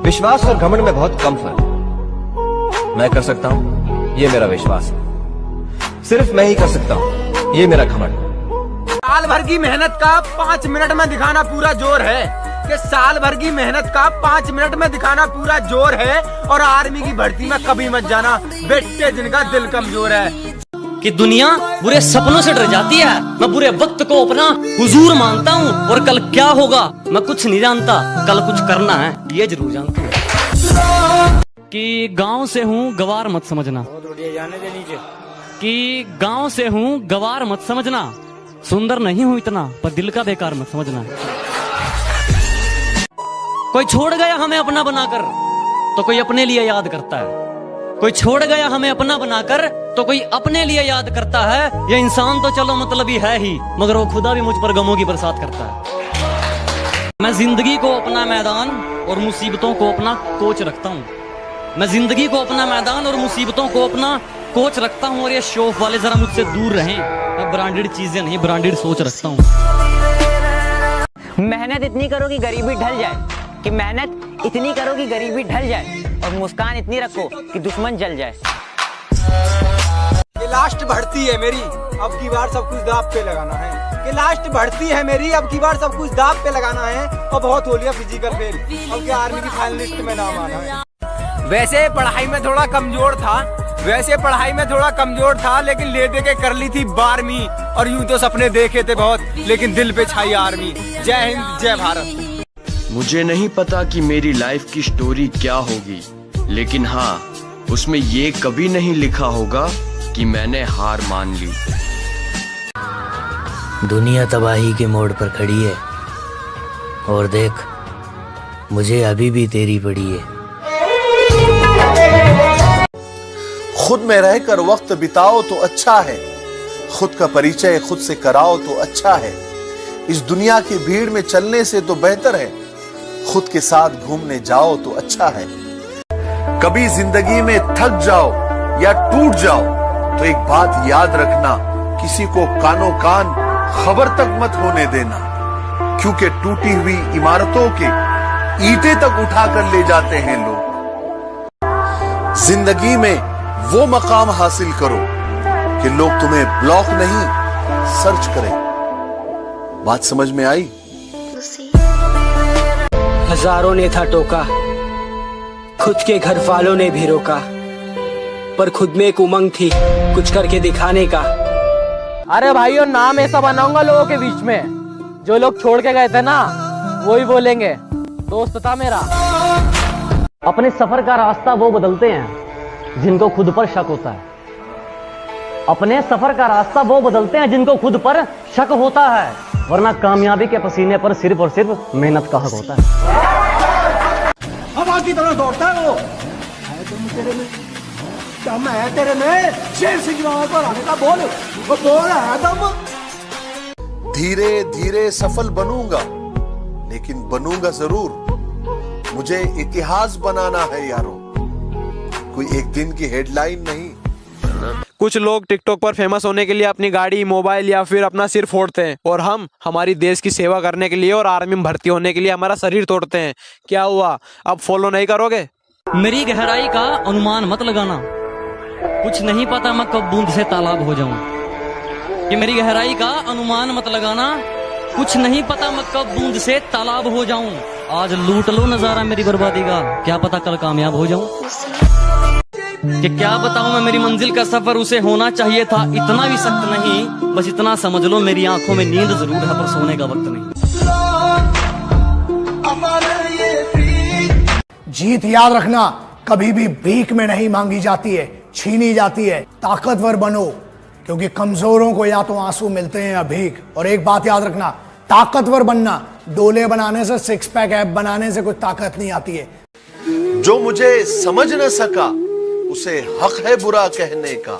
विश्वास और घमंड में बहुत कम फर्क है। मैं कर सकता हूँ, ये मेरा विश्वास है। सिर्फ मैं ही कर सकता हूँ, ये मेरा घमंड। साल भर की मेहनत का 5 मिनट में दिखाना पूरा जोर है कि साल भर की मेहनत का 5 मिनट में दिखाना पूरा जोर है। और आर्मी की भर्ती में कभी मत जाना बेटे जिनका दिल कमजोर है। कि दुनिया बुरे सपनों से डर जाती है, मैं बुरे वक्त को अपना हुजूर मानता हूँ। और कल क्या होगा मैं कुछ नहीं जानता, कल कुछ करना है ये जरूर जानता हूँ। कि गांव से हूँ गवार मत समझना, कि गांव से हूँ गवार मत समझना, सुंदर नहीं हूँ इतना पर दिल का बेकार मत समझना। कोई छोड़ गया हमें अपना बनाकर तो कोई अपने लिए याद करता है, कोई छोड़ गया हमें अपना बनाकर तो कोई अपने लिए याद करता है। ये इंसान तो चलो मतलबी है ही, मगर वो खुदा भी मुझ पर गमों की बरसात करता है। मैं जिंदगी को अपना मैदान और मुसीबतों को अपना कोच रखता हूँ। मैं जिंदगी को अपना मैदान और मुसीबतों को अपना कोच रखता हूँ। और ये शौक वाले जरा मुझसे दूर रहें, मैं ब्रांडेड चीजें नहीं ब्रांडेड सोच रखता हूँ। मेहनत इतनी करो कि गरीबी ढल जाए, कि मेहनत इतनी करो कि गरीबी ढल जाए, और मुस्कान इतनी रखो कि दुश्मन जल जाए। ये लास्ट भर्ती है मेरी, अब की बार सब कुछ दाव पे लगाना है। कि लास्ट भर्ती है मेरी, अब की बार सब कुछ दाव पे लगाना है। और बहुत हो लिया फिजिकल फेल, अब क्या आर्मी की फाइनलिस्ट में नाम आना है। वैसे पढ़ाई में थोड़ा कमजोर था, लेकिन ले दे के कर ली थी 12वीं। और यूं तो सपने देखे थे बहुत, लेकिन दिल पे छाई आर्मी। जय हिंद जय भारत। मुझे नहीं पता कि मेरी लाइफ की स्टोरी क्या होगी, लेकिन हाँ उसमें ये कभी नहीं लिखा होगा कि मैंने हार मान ली। दुनिया तबाही के मोड़ पर खड़ी है और देख मुझे अभी भी तेरी पड़ी है। खुद में रहकर वक्त बिताओ तो अच्छा है, खुद का परिचय खुद से कराओ तो अच्छा है। इस दुनिया की भीड़ में चलने से तो बेहतर है खुद के साथ घूमने जाओ तो अच्छा है। कभी जिंदगी में थक जाओ या टूट जाओ तो एक बात याद रखना, किसी को कानो कान खबर तक मत होने देना, क्योंकि टूटी हुई इमारतों के ईंटें तक उठाकर ले जाते हैं लोग। जिंदगी में वो मकाम हासिल करो कि लोग तुम्हें ब्लॉक नहीं सर्च करें। बात समझ में आई? हजारों ने था टोका, खुद के घर वालों ने भी रोका, पर खुद में एक उमंग थी कुछ करके दिखाने का। अरे भाइयों, नाम ऐसा बनाऊंगा लोगों के बीच में, जो लोग छोड़ के गए थे ना वही बोलेंगे दोस्त था मेरा। अपने सफर का रास्ता वो बदलते हैं जिनको खुद पर शक होता है। अपने सफर का रास्ता वो बदलते हैं जिनको खुद पर शक होता है, वरना कामयाबी के पसीने पर सिर्फ और सिर्फ मेहनत का हक होता है। हवा की तरह दौड़ता है वो, दम है तेरे में, शेर सिंह को आने का बोल, वो बोल है दम। धीरे धीरे सफल बनूंगा, लेकिन बनूंगा जरूर। मुझे इतिहास बनाना है यारो, कोई एक दिन की हेडलाइन नहीं। कुछ लोग टिकटॉक पर फेमस होने के लिए अपनी गाड़ी, मोबाइल या फिर अपना सिर फोड़ते हैं, और हम हमारी देश की सेवा करने के लिए और आर्मी में भर्ती होने के लिए हमारा शरीर तोड़ते हैं। क्या हुआ, अब फॉलो नहीं करोगे? मेरी गहराई का अनुमान मत लगाना, कुछ नहीं पता मैं कब बूंद से तालाब हो जाऊं। कि मेरी गहराई का अनुमान मत लगाना, कुछ नहीं पता मैं कब बूंद से तालाब हो जाऊं। आज लूट लो नजारा मेरी बर्बादी का, क्या पता कल कामयाब हो जाऊं। कि क्या बताऊं मैं, मेरी मंजिल का सफर उसे होना चाहिए था इतना भी सख्त नहीं। बस इतना समझ लो मेरी आंखों में नींद जरूर है पर सोने का वक्त नहीं। जीत याद रखना कभी भी भीख में नहीं मांगी जाती है, छीनी जाती है। ताकतवर बनो, क्योंकि कमजोरों को या तो आंसू मिलते हैं या भीख। और एक बात याद रखना, ताकतवर बनना डोले बनाने से, सिक्स पैक ऐप बनाने से कोई ताकत नहीं आती है। जो मुझे समझ न सका उसे हक है बुरा कहने का,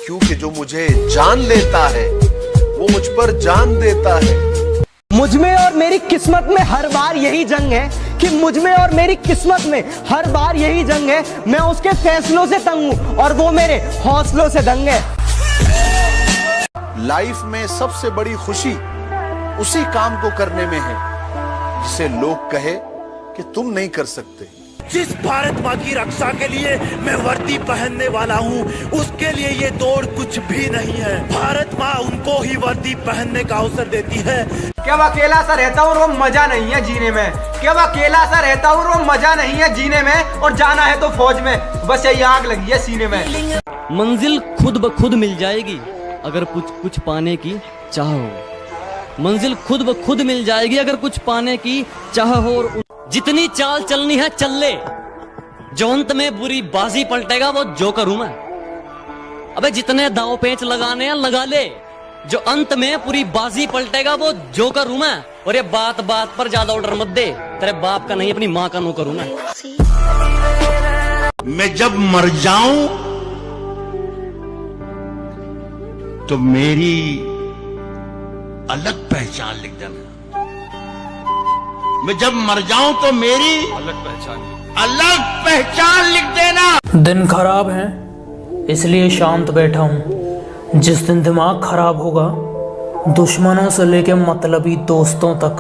क्योंकि जो मुझे जान लेता है वो मुझ पर जान देता है। मुझ में और मेरी किस्मत में हर बार यही जंग है, कि मुझ में और मेरी किस्मत में हर बार यही जंग है। मैं उसके फैसलों से तंग हूं और वो मेरे हौसलों से दंग है। लाइफ में सबसे बड़ी खुशी उसी काम को करने में है जिसे लोग कहे कि तुम नहीं कर सकते। जिस भारत माँ की रक्षा के लिए मैं वर्दी पहनने वाला हूँ, उसके लिए ये दौड़ कुछ भी नहीं है। भारत माँ उनको ही वर्दी पहनने का अवसर देती है। क्या मैं अकेला सा रहता हूँ और वो मजा नहीं है जीने में? क्या मैं अकेला सा रहता हूँ और वो मजा नहीं है जीने में? और जाना है तो फौज में, बस यही आग लगी है सीने में। मंजिल खुद ब खुद मिल जाएगी अगर कुछ पाने की चाह हो। मंजिल खुद ब खुद मिल जाएगी अगर कुछ पाने की चाह हो। और जितनी चाल चलनी है चल ले, जो अंत में बुरी बाजी पलटेगा वो जोकर हूं मैं। अबे जितने दाव पेंच लगाने हैं लगा ले, जो अंत में पूरी बाजी पलटेगा वो जोकर हूं मैं। और ये बात बात पर ज्यादा ऑर्डर मत दे, तेरे बाप का नहीं अपनी माँ का नौकर हूं मैं जब मर जाऊं तो मेरी अलग पहचान लिख देना। मैं जब मर जाऊं तो मेरी अलग पहचान लिख देना। दिन खराब है इसलिए शांत बैठा हूं। जिस दिन दिमाग खराब होगा, दुश्मनों से लेके मतलबी दोस्तों तक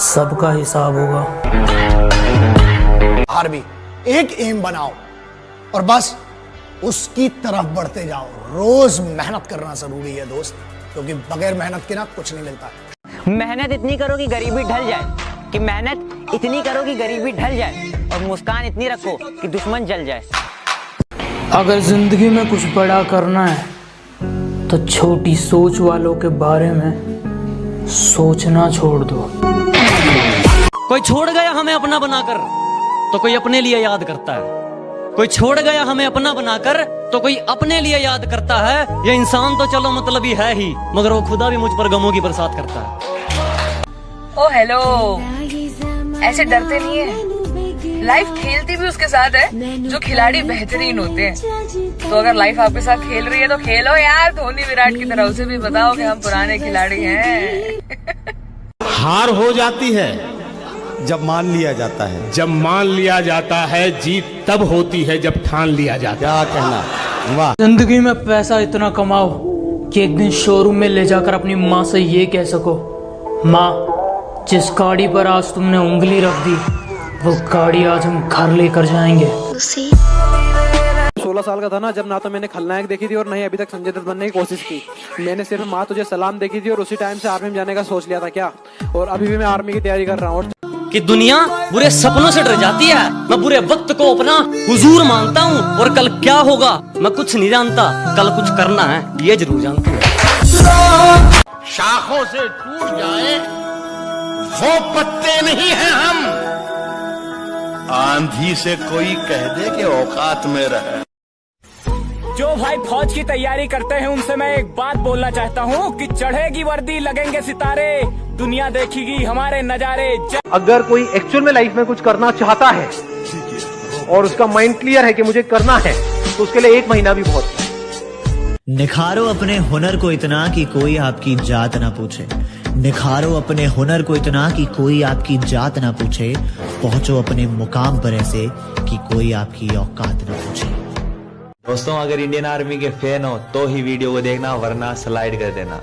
सबका हिसाब होगा। हर भी एक एम बनाओ और बस उसकी तरफ बढ़ते जाओ। रोज मेहनत करना जरूरी है दोस्त, क्योंकि बगैर मेहनत के ना कुछ नहीं मिलता। मेहनत इतनी करो कि गरीबी ढल जाए, कि मेहनत इतनी करो कि गरीबी ढल जाए, और मुस्कान इतनी रखो कि दुश्मन जल जाए। अगर जिंदगी में कुछ बड़ा करना है तो छोटी सोच वालों के बारे में सोचना छोड़ दो। कोई छोड़ गया हमें अपना बनाकर तो कोई अपने लिए याद करता है। कोई छोड़ गया हमें अपना बनाकर तो कोई अपने लिए याद करता है। ये इंसान तो चलो मतलबी है ही, मगर वो खुदा भी मुझ पर गमों की बरसात करता है। ओ हेलो, ऐसे डरते नहीं है। लाइफ खेलती भी उसके साथ है जो खिलाड़ी बेहतरीन होते हैं। तो अगर लाइफ आपके साथ खेल रही है तो खेलो यार, धोनी विराट की तरह। उसे भी बताओ कि हम पुराने खिलाड़ी हैं। हार हो जाती है जब मान लिया जाता है। जब मान लिया जाता है, जीत तब होती है जब ठान लिया जाता है। क्या कहना? वाह। जिंदगी में पैसा इतना कमाओ कि एक दिन शोरूम में ले जाकर अपनी माँ से ये कह सको, माँ जिस गाड़ी पर आज तुमने उंगली रख दी वो गाड़ी आज हम घर लेकर जाएंगे। 16 साल का था ना जब ना तो मैंने खलनायक देखी थी और नहीं अभी तक संजय दत्त बनने की कोशिश की। मैंने सिर्फ माँ तुझे सलाम देखी थी और उसी टाइम से आर्मी में जाने का सोच लिया था क्या। और अभी भी मैं आर्मी की तैयारी कर रहा हूँ। कि दुनिया बुरे सपनों से डर जाती है, मैं बुरे वक्त को अपना हुजूर मानता हूँ। और कल क्या होगा मैं कुछ नहीं जानता, कल कुछ करना है ये जरूर जानता हूँ। शाखों से टूट जाए वो पत्ते नहीं हैं हम। आंधी से कोई कह दे कि औकात में रहे। जो भाई फौज की तैयारी करते हैं उनसे मैं एक बात बोलना चाहता हूँ कि चढ़ेगी वर्दी, लगेंगे सितारे, दुनिया देखेगी हमारे नजारे। अगर कोई एक्चुअल में लाइफ में कुछ करना चाहता है और उसका माइंड क्लियर है कि मुझे करना है, तो उसके लिए 1 महीना भी बहुत है। निखारो अपने हुनर को इतना कि कोई आपकी जात ना पूछे। निखारो अपने हुनर को इतना कि कोई आपकी जात ना पूछे। पहुंचो अपने मुकाम पर ऐसे कि कोई आपकी औकात ना पूछे। दोस्तों, अगर इंडियन आर्मी के फैन हो तो ही वीडियो को देखना, वरना स्लाइड कर देना।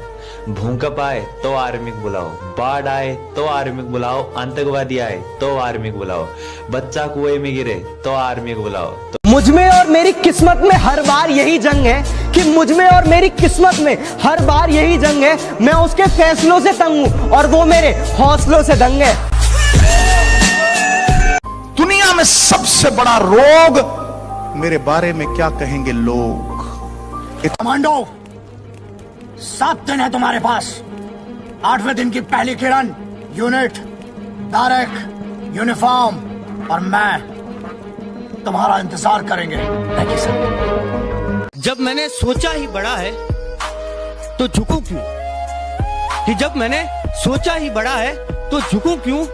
भूकंप आए तो आर्मी को बुलाओ, बाढ़ आए तो आर्मी को बुलाओ, आतंकवादी आए तो आर्मी को बुलाओ, बच्चा कुएं में गिरे तो आर्मी को बुलाओ। मुझ में और मेरी किस्मत में हर बार यही जंग है कि मुझ में और मेरी किस्मत में हर बार यही जंग है। मैं उसके फैसलों से तंग हूं और वो मेरे हौसलों से दंग है। दुनिया में सबसे बड़ा रोग मेरे बारे में क्या कहेंगे लोग। कमांडो 7 दिन है तुम्हारे पास। 8वें दिन की पहली किरण, यूनिट, डायरेक्ट, यूनिफॉर्म और मैं तुम्हारा इंतजार करेंगे। जब मैंने सोचा ही बड़ा है तो झुकूं क्यों? कि जब मैंने सोचा ही बड़ा है तो झुकूं क्यों?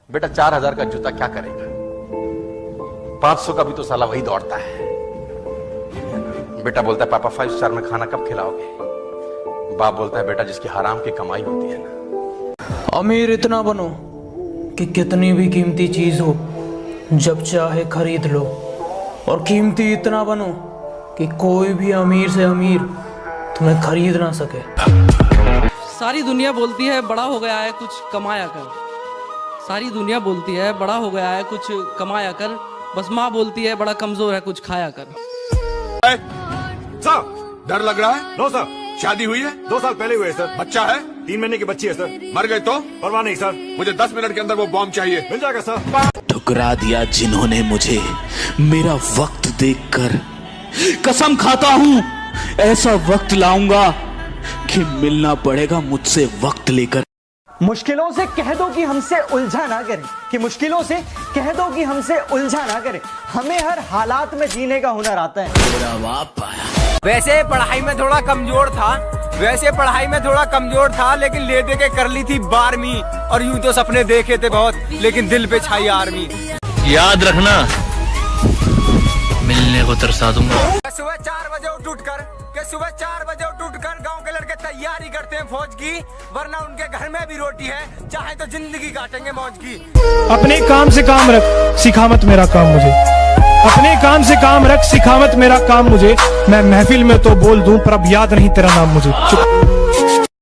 बेटा 4000 का जूता क्या करेगा? 500 का भी तो साला वही दौड़ता है। बेटा बोलता है पापा 5 स्टार में खाना कब खिलाओगे? बाप बोलता है बेटा जिसकी हराम की कमाई होती है ना। अमीर इतना बनो कि कितनी भी कीमती चीज हो जब चाहे खरीद लो, और कीमती इतना बनो कि कोई भी अमीर से अमीर तुम्हें खरीद ना सके। सारी दुनिया बोलती है बड़ा हो गया है कुछ कमाया कर, सारी दुनिया बोलती है बड़ा हो गया है कुछ कमाया कर, बस माँ बोलती है बड़ा कमजोर है कुछ खाया कर। सर डर लग रहा है? No sir. शादी हुई है? 2 साल पहले हुई है सर। बच्चा है? 3 महीने की बच्ची है सर। मर गए तो? परवाह नहीं सर। मुझे 10 मिनट के अंदर वो बॉम्ब चाहिए। मिल जाएगा सर। ठुकरा दिया जिन्होंने मुझे मेरा वक्त देखकर। कसम खाता हूँ ऐसा वक्त लाऊंगा कि मिलना पड़ेगा मुझसे वक्त लेकर। मुश्किलों से कह दो कि हमसे उलझा ना करें, कि मुश्किलों से कह दो कि हमसे उलझा ना करें। हमें हर हालात में जीने का हुनर आता है। वैसे पढ़ाई में थोड़ा कमजोर था, लेकिन ले दे के कर ली थी 12वीं, और यूं तो सपने देखे थे बहुत, लेकिन दिल पे छाई आर्मी। याद रखना मिलने को तरसा दूंगा। सुबह 4 बजे उठ कर गाँव के लड़के तैयारी करते हैं फौज की, वरना उनके घर में भी रोटी है, चाहे तो जिंदगी काटेंगे मौज की। अपने काम से काम रख सिखा मत मेरा काम मुझे, अपने काम से काम रख सिखा मत मेरा काम मुझे। मैं महफिल में तो बोल दूं पर अब याद नहीं तेरा नाम मुझे। चुप।